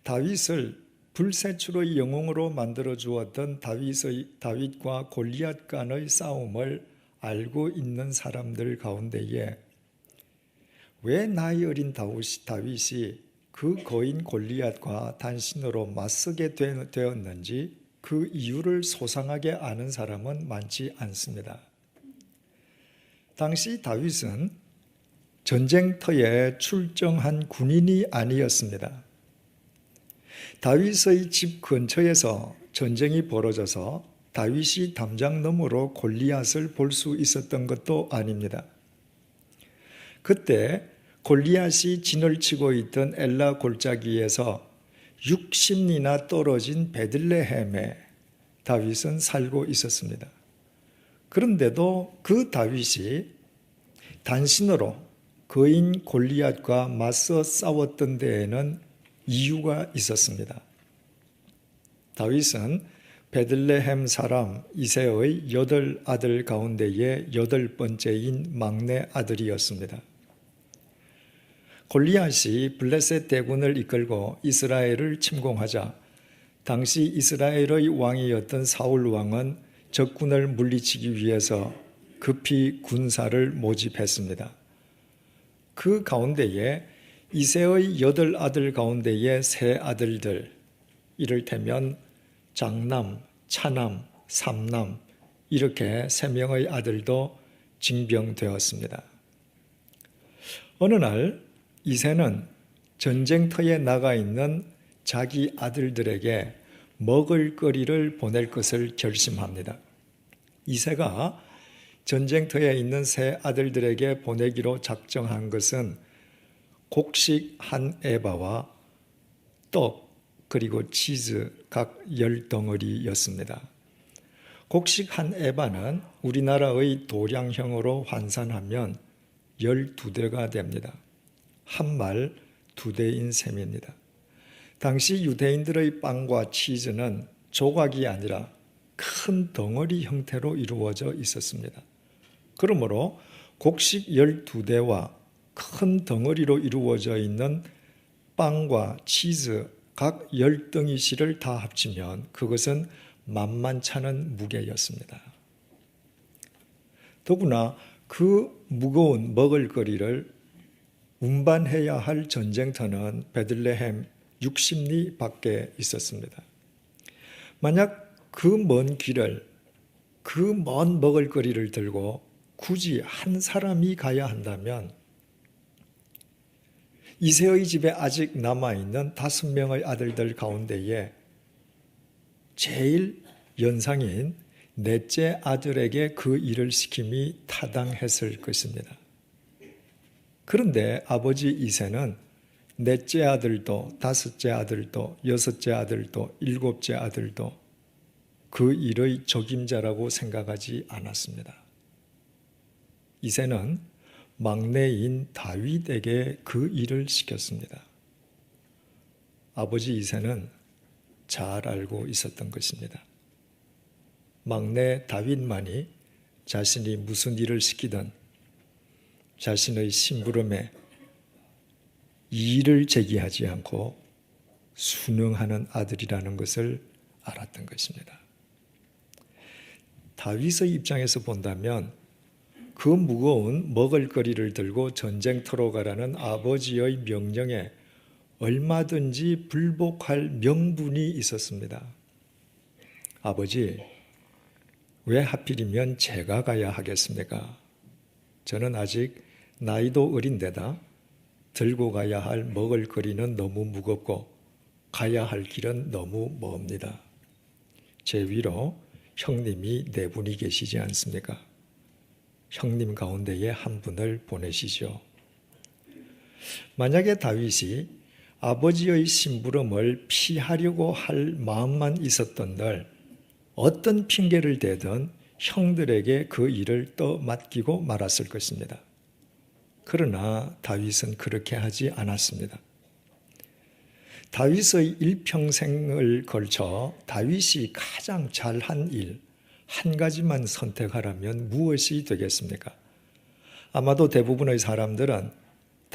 다윗을 불세출의 영웅으로 만들어 주었던 다윗과 골리앗 간의 싸움을 알고 있는 사람들 가운데에 왜 나이 어린 다윗이 그 거인 골리앗과 단신으로 맞서게 되었는지 그 이유를 소상하게 아는 사람은 많지 않습니다. 당시 다윗은 전쟁터에 출정한 군인이 아니었습니다. 다윗의 집 근처에서 전쟁이 벌어져서 다윗이 담장 너머로 골리앗을 볼 수 있었던 것도 아닙니다. 그때 골리앗이 진을 치고 있던 엘라 골짜기에서 60리나 떨어진 베들레헴에 다윗은 살고 있었습니다. 그런데도 그 다윗이 단신으로 거인 골리앗과 맞서 싸웠던 데에는 이유가 있었습니다. 다윗은 베들레헴 사람 이새의 8아들 가운데의 8번째인 막내 아들이었습니다. 골리앗이 블레셋 대군을 이끌고 이스라엘을 침공하자 당시 이스라엘의 왕이었던 사울 왕은 적군을 물리치기 위해서 급히 군사를 모집했습니다. 그 가운데에 이새의 8아들 가운데의 3아들들, 이를테면 장남, 차남, 삼남 이렇게 3명의 아들도 징병되었습니다. 어느 날 이새는 전쟁터에 나가 있는 자기 아들들에게 먹을거리를 보낼 것을 결심합니다. 이새가 전쟁터에 있는 3아들들에게 보내기로 작정한 것은 곡식 한 에바와 떡 그리고 치즈 각 10덩어리였습니다. 곡식 한 에바는 우리나라의 도량형으로 환산하면 12대가 됩니다. 한 말 2대인 셈입니다. 당시 유대인들의 빵과 치즈는 조각이 아니라 큰 덩어리 형태로 이루어져 있었습니다. 그러므로 곡식 12대와 큰 덩어리로 이루어져 있는 빵과 치즈 각 10덩이씩을 다 합치면 그것은 만만찮은 무게였습니다. 더구나 그 무거운 먹을거리를 운반해야 할 전쟁터는 베들레헴 60리 밖에 있었습니다. 만약 그 먼 길을, 그 먼 먹을거리를 들고 굳이 한 사람이 가야 한다면 이새의 집에 아직 남아있는 5명의 아들들 가운데에 제일 연상인 넷째 아들에게 그 일을 시킴이 타당했을 것입니다. 그런데 아버지 이새는 넷째 아들도 5째 아들도 6째 아들도 7째 아들도 그 일의 적임자라고 생각하지 않았습니다. 이새는 막내인 다윗에게 그 일을 시켰습니다. 아버지 이새는 잘 알고 있었던 것입니다. 막내 다윗만이 자신이 무슨 일을 시키든 자신의 심부름에 이의를 제기하지 않고 순응하는 아들이라는 것을 알았던 것입니다. 다윗의 입장에서 본다면 그 무거운 먹을거리를 들고 전쟁터로 가라는 아버지의 명령에 얼마든지 불복할 명분이 있었습니다. 아버지, 왜 하필이면 제가 가야 하겠습니까? 저는 아직 나이도 어린데다 들고 가야 할 먹을거리는 너무 무겁고 가야 할 길은 너무 멉니다. 제 위로 형님이 4분이 계시지 않습니까? 형님 가운데에 한 분을 보내시죠. 만약에 다윗이 아버지의 심부름을 피하려고 할 마음만 있었던들 어떤 핑계를 대든 형들에게 그 일을 떠맡기고 말았을 것입니다. 그러나 다윗은 그렇게 하지 않았습니다. 다윗의 일평생을 걸쳐 다윗이 가장 잘한 일, 한 가지만 선택하라면 무엇이 되겠습니까? 아마도 대부분의 사람들은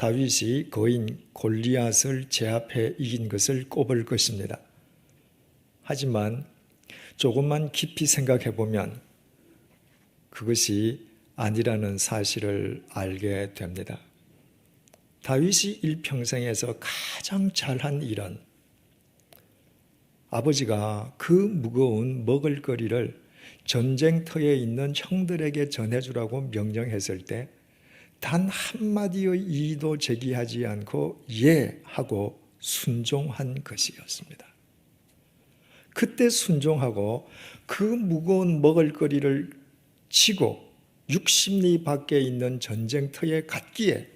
다윗이 거인 골리앗을 제압해 이긴 것을 꼽을 것입니다. 하지만 조금만 깊이 생각해 보면 그것이 아니라는 사실을 알게 됩니다. 다윗이 일평생에서 가장 잘한 일은 아버지가 그 무거운 먹을거리를 전쟁터에 있는 형들에게 전해주라고 명령했을 때 단 한마디의 이의도 제기하지 않고 예 하고 순종한 것이었습니다. 그때 순종하고 그 무거운 먹을거리를 지고 60리 밖에 있는 전쟁터에 갔기에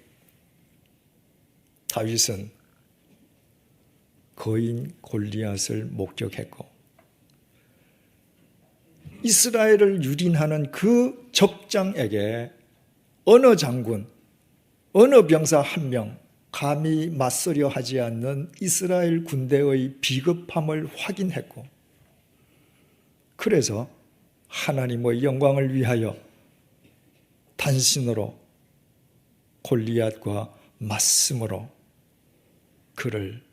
다윗은 거인 골리앗을 목격했고 이스라엘을 유린하는 그 적장에게 어느 장군, 어느 병사 한 명 감히 맞서려 하지 않는 이스라엘 군대의 비겁함을 확인했고 그래서 하나님의 영광을 위하여 단신으로 골리앗과 맞음으로 그를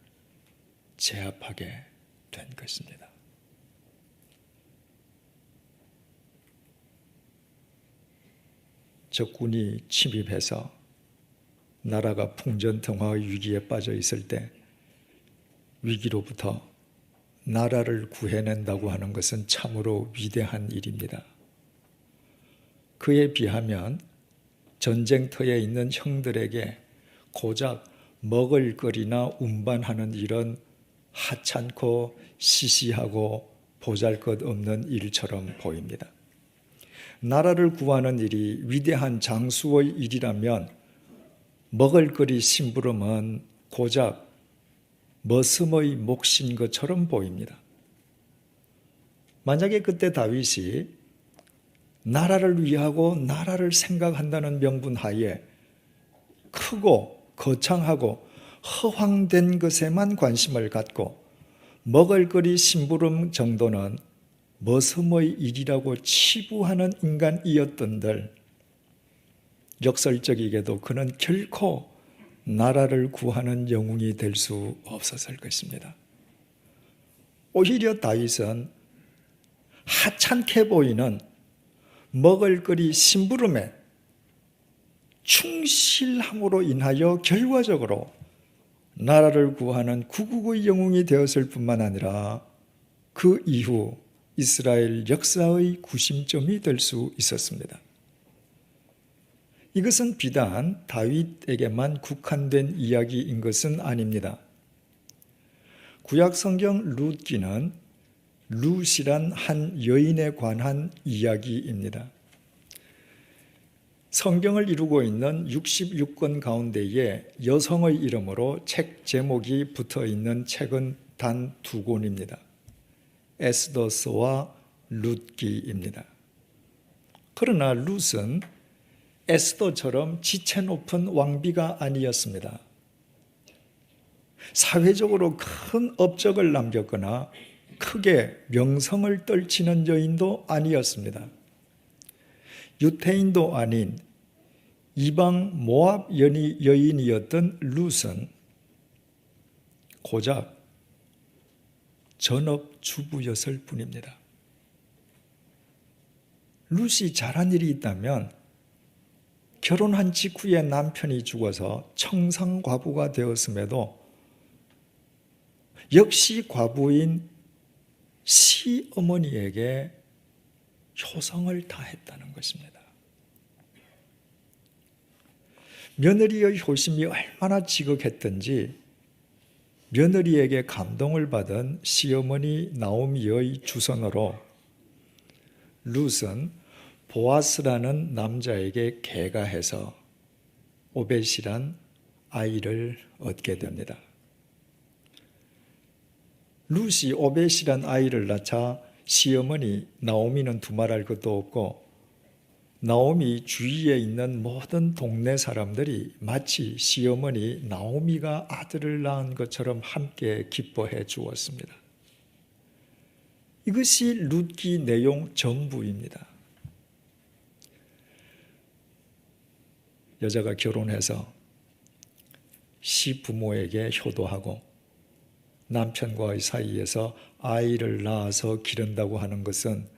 제압하게 된 것입니다. 적군이 침입해서 나라가 풍전등화의 위기에 빠져 있을 때 위기로부터 나라를 구해낸다고 하는 것은 참으로 위대한 일입니다. 그에 비하면 전쟁터에 있는 형들에게 고작 먹을거리나 운반하는 일은 하찮고 시시하고 보잘것없는 일처럼 보입니다. 나라를 구하는 일이 위대한 장수의 일이라면 먹을거리 심부름은 고작 머슴의 몫인 것처럼 보입니다. 만약에 그때 다윗이 나라를 위하고 나라를 생각한다는 명분 하에 크고 거창하고 허황된 것에만 관심을 갖고 먹을거리 심부름 정도는 머슴의 일이라고 치부하는 인간이었던들 역설적이게도 그는 결코 나라를 구하는 영웅이 될 수 없었을 것입니다. 오히려 다윗은 하찮게 보이는 먹을거리 심부름에 충실함으로 인하여 결과적으로 나라를 구하는 구국의 영웅이 되었을 뿐만 아니라 그 이후 이스라엘 역사의 구심점이 될 수 있었습니다. 이것은 비단 다윗에게만 국한된 이야기인 것은 아닙니다. 구약 성경 룻기는 룻이란 한 여인에 관한 이야기입니다. 성경을 이루고 있는 66권 가운데에 여성의 이름으로 책 제목이 붙어 있는 책은 단 2권입니다. 에스더서와 룻기입니다. 그러나 룻은 에스더처럼 지체 높은 왕비가 아니었습니다. 사회적으로 큰 업적을 남겼거나 크게 명성을 떨치는 여인도 아니었습니다. 유태인도 아닌 이방 모압 여인이었던 룻은 고작 전업주부였을 뿐입니다. 룻이 잘한 일이 있다면 결혼한 직후에 남편이 죽어서 청상과부가 되었음에도 역시 과부인 시어머니에게 효성을 다했다는 것입니다. 며느리의 효심이 얼마나 지극했던지 며느리에게 감동을 받은 시어머니 나오미의 주선으로 룻은 보아스라는 남자에게 계가해서 오벳이란 아이를 얻게 됩니다. 룻이 오벳이란 아이를 낳자 시어머니 나오미는 두말할 것도 없고 나오미 주위에 있는 모든 동네 사람들이 마치 시어머니 나오미가 아들을 낳은 것처럼 함께 기뻐해 주었습니다. 이것이 룻기 내용 전부입니다. 여자가 결혼해서 시부모에게 효도하고 남편과의 사이에서 아이를 낳아서 기른다고 하는 것은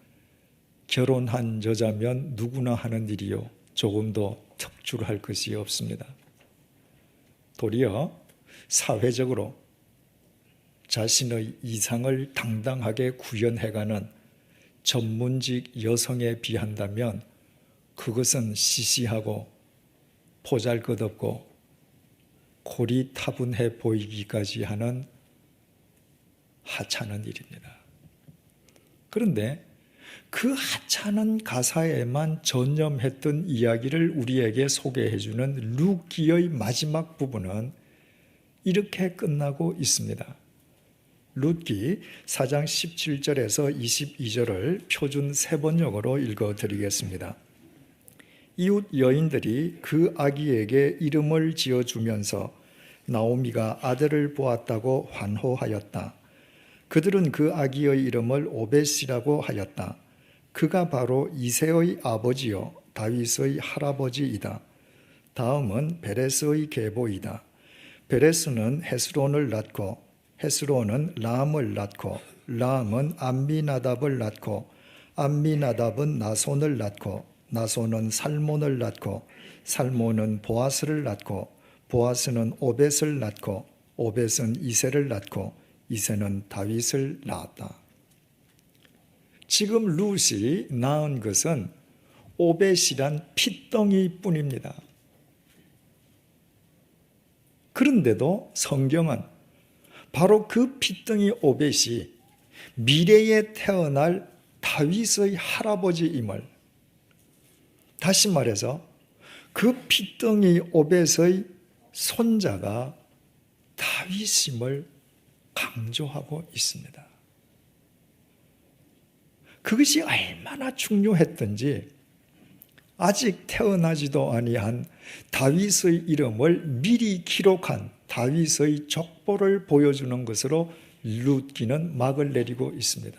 결혼한 여자면 누구나 하는 일이요 조금도 특출할 것이 없습니다. 도리어 사회적으로 자신의 이상을 당당하게 구현해가는 전문직 여성에 비한다면 그것은 시시하고 보잘것없고 고리타분해 보이기까지 하는 하찮은 일입니다. 그런데 그 하찮은 가사에만 전념했던 이야기를 우리에게 소개해주는 룻기의 마지막 부분은 이렇게 끝나고 있습니다. 룻기 4장 17절에서 22절을 표준 세번역으로 읽어드리겠습니다. 이웃 여인들이 그 아기에게 이름을 지어주면서 나오미가 아들을 보았다고 환호하였다. 그들은 그 아기의 이름을 오벳이라고 하였다. 그가 바로 이새의 아버지요 다윗의 할아버지이다. 다음은 베레스의 계보이다. 베레스는 헤스론을 낳고 헤스론은 람을 낳고 람은 암미나답을 낳고 암미나답은 나손을 낳고 나손은 살몬을 낳고 살몬은 보아스를 낳고 보아스는 오벳을 낳고 오벳은 이새를 낳고 이새는 다윗을 낳았다. 지금 룻이 낳은 것은 오벳이란 핏덩이뿐입니다. 그런데도 성경은 바로 그 핏덩이 오벳이 미래에 태어날 다윗의 할아버지임을, 다시 말해서 그 핏덩이 오벳의 손자가 다윗임을 강조하고 있습니다. 그것이 얼마나 중요했던지 아직 태어나지도 아니한 다윗의 이름을 미리 기록한 다윗의 족보를 보여주는 것으로 룻기는 막을 내리고 있습니다.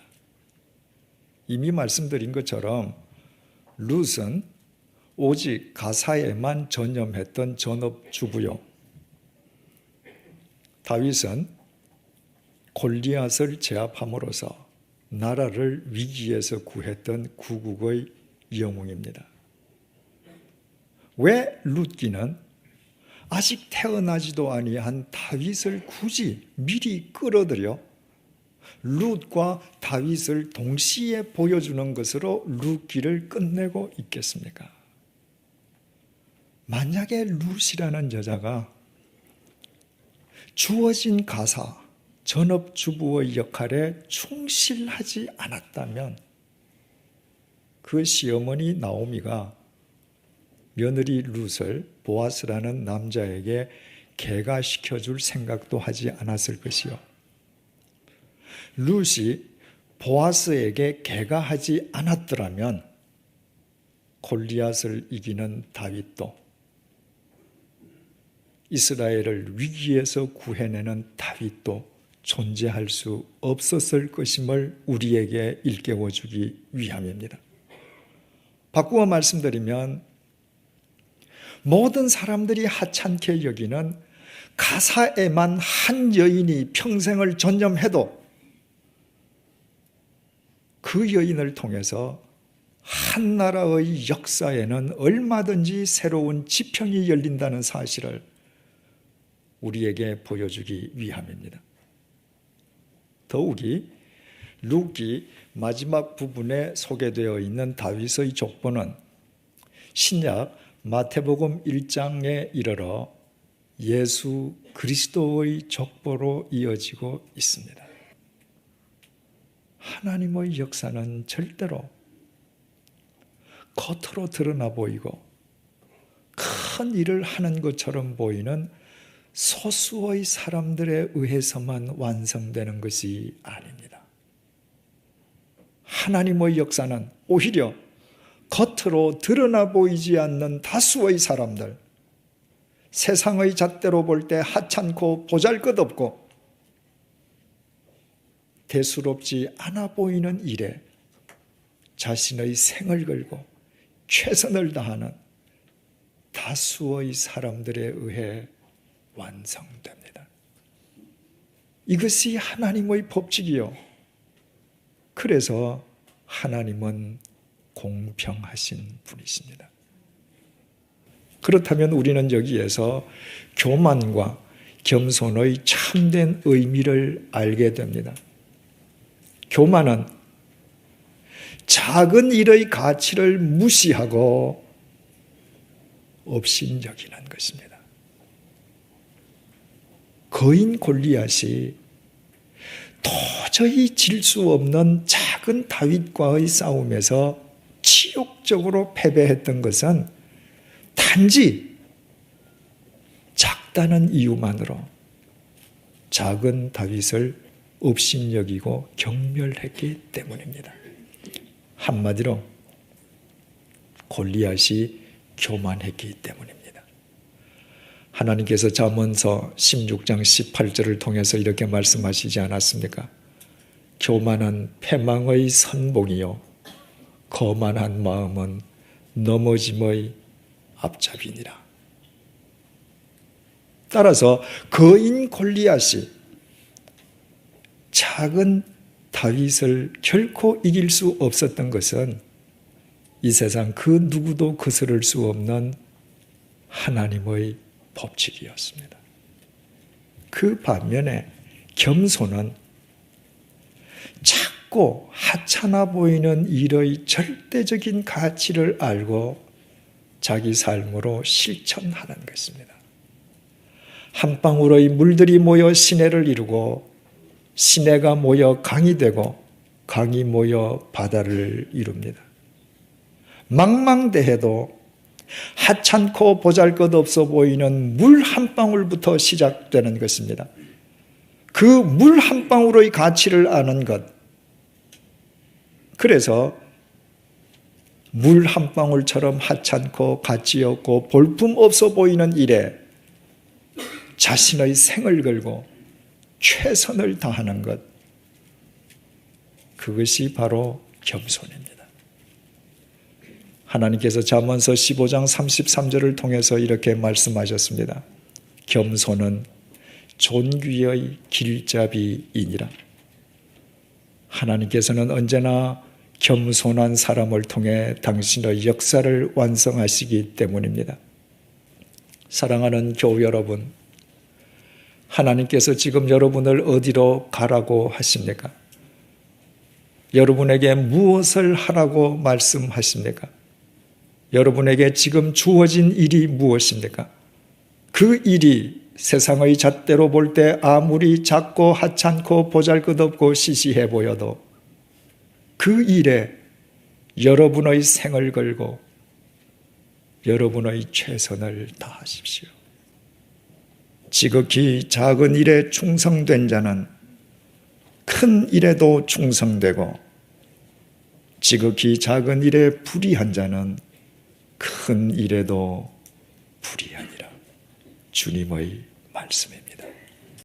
이미 말씀드린 것처럼 룻은 오직 가사에만 전념했던 전업주부요, 다윗은 골리앗을 제압함으로써 나라를 위기에서 구했던 구국의 영웅입니다. 왜 룻기는 아직 태어나지도 아니한 다윗을 굳이 미리 끌어들여 룻과 다윗을 동시에 보여주는 것으로 룻기를 끝내고 있겠습니까? 만약에 룻이라는 여자가 주어진 가사, 전업주부의 역할에 충실하지 않았다면 그 시어머니 나오미가 며느리 룻을 보아스라는 남자에게 계가시켜줄 생각도 하지 않았을 것이요, 룻이 보아스에게 계가하지 않았더라면 골리앗을 이기는 다윗도, 이스라엘을 위기에서 구해내는 다윗도 존재할 수 없었을 것임을 우리에게 일깨워주기 위함입니다. 바꾸어 말씀드리면 모든 사람들이 하찮게 여기는 가사에만 한 여인이 평생을 전념해도 그 여인을 통해서 한 나라의 역사에는 얼마든지 새로운 지평이 열린다는 사실을 우리에게 보여주기 위함입니다. 더욱이 룻기 마지막 부분에 소개되어 있는 다윗의 족보는 신약 마태복음 1장에 이르러 예수 그리스도의 족보로 이어지고 있습니다. 하나님의 역사는 절대로 겉으로 드러나 보이고 큰 일을 하는 것처럼 보이는 소수의 사람들에 의해서만 완성되는 것이 아닙니다. 하나님의 역사는 오히려 겉으로 드러나 보이지 않는 다수의 사람들, 세상의 잣대로 볼 때 하찮고 보잘것없고 대수롭지 않아 보이는 일에 자신의 생을 걸고 최선을 다하는 다수의 사람들에 의해 완성됩니다. 이것이 하나님의 법칙이요. 그래서 하나님은 공평하신 분이십니다. 그렇다면 우리는 여기에서 교만과 겸손의 참된 의미를 알게 됩니다. 교만은 작은 일의 가치를 무시하고 업신여기는 것입니다. 거인 골리앗이 도저히 질 수 없는 작은 다윗과의 싸움에서 치욕적으로 패배했던 것은 단지 작다는 이유만으로 작은 다윗을 업신여기고 경멸했기 때문입니다. 한마디로 골리앗이 교만했기 때문입니다. 하나님께서 잠언서 16장 18절을 통해서 이렇게 말씀하시지 않았습니까? 교만은 패망의 선봉이요 거만한 마음은 넘어짐의 앞잡이니라. 따라서 거인 골리앗이 작은 다윗을 결코 이길 수 없었던 것은 이 세상 그 누구도 거스를 수 없는 하나님의 법칙이었습니다. 그 반면에 겸손은 작고 하찮아 보이는 일의 절대적인 가치를 알고 자기 삶으로 실천하는 것입니다. 한 방울의 물들이 모여 시내를 이루고 시내가 모여 강이 되고 강이 모여 바다를 이룹니다. 망망대해도 하찮고 보잘것없어 보이는 물 한 방울부터 시작되는 것입니다. 그 물 한 방울의 가치를 아는 것. 그래서 물 한 방울처럼 하찮고 가치 없고 볼품 없어 보이는 일에 자신의 생을 걸고 최선을 다하는 것. 그것이 바로 겸손입니다. 하나님께서 잠언서 15장 33절을 통해서 이렇게 말씀하셨습니다. 겸손은 존귀의 길잡이이니라. 하나님께서는 언제나 겸손한 사람을 통해 당신의 역사를 완성하시기 때문입니다. 사랑하는 교우 여러분, 하나님께서 지금 여러분을 어디로 가라고 하십니까? 여러분에게 무엇을 하라고 말씀하십니까? 여러분에게 지금 주어진 일이 무엇입니까? 그 일이 세상의 잣대로 볼 때 아무리 작고 하찮고 보잘것없고 시시해 보여도 그 일에 여러분의 생을 걸고 여러분의 최선을 다하십시오. 지극히 작은 일에 충성된 자는 큰 일에도 충성되고 지극히 작은 일에 불의한 자는 큰 일에도 불의하니라. 주님의 말씀입니다.